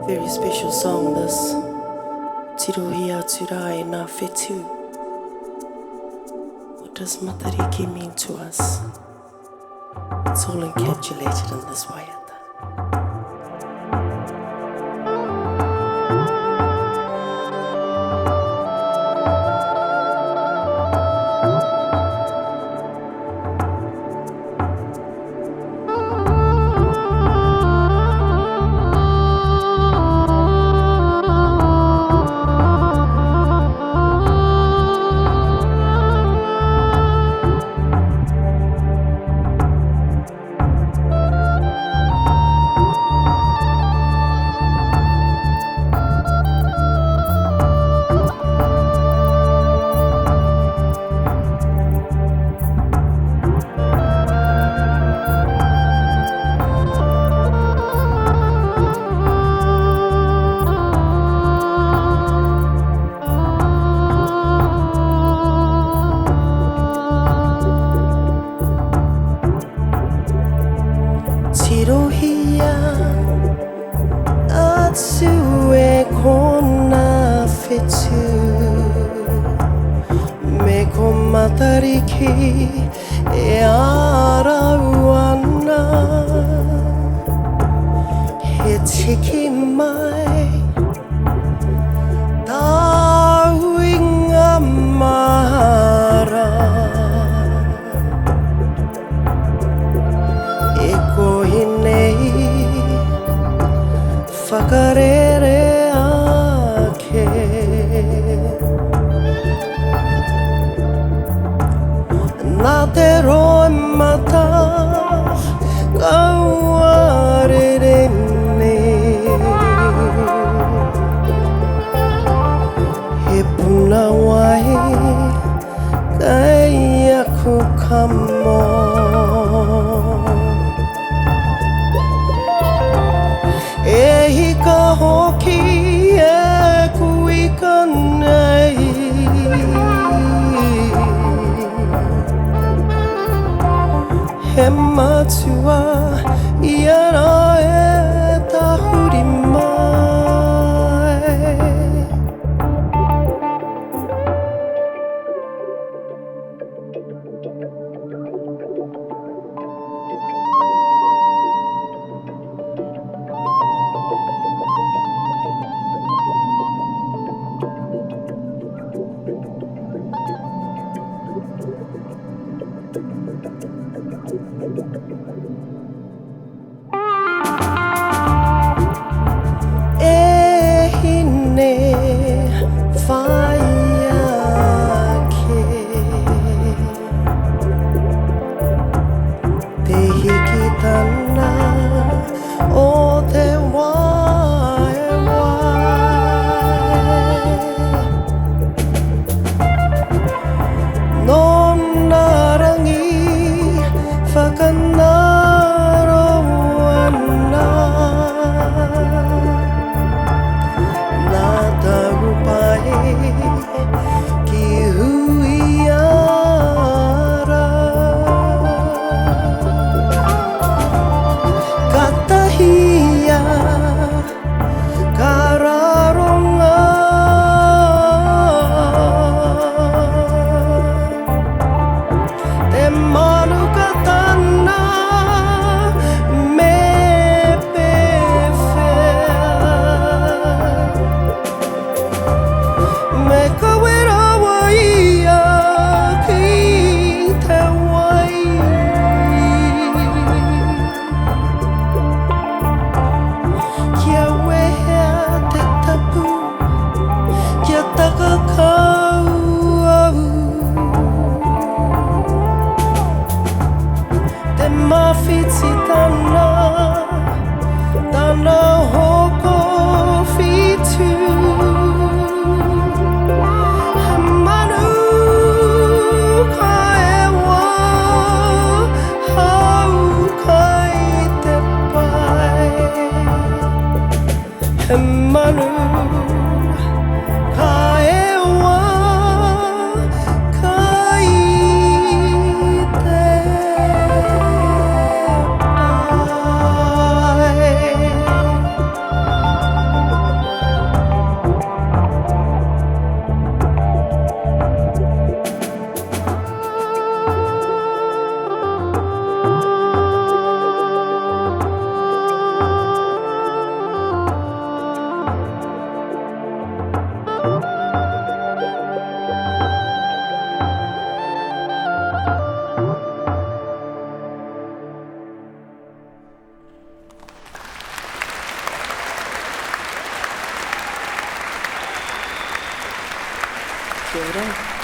Very special song this. Tirohia Turai na Fetu. What does Matariki mean to us? It's all encapsulated in this wayata. Tirohia atu e kona fetu me ko matariki e arauana he tiki mai tau i ngā mahara e kohi nei whakarere ake nā te roe mata kauarere nei he puna wai kai aku kamo e hika hoki e kuika nei he matua i ara e tahuri mai Tana o te wae wae no narangi whakanā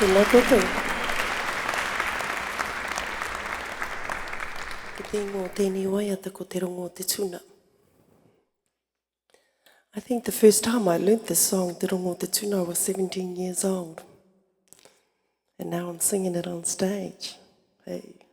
Tēnā koutou. Ki te ingo tēnei waiata ko te rongo te tuna. I think the first time I learnt this song, Te Rongo Te Tuna, I was 17 years old. And now I'm singing it on stage. Hey.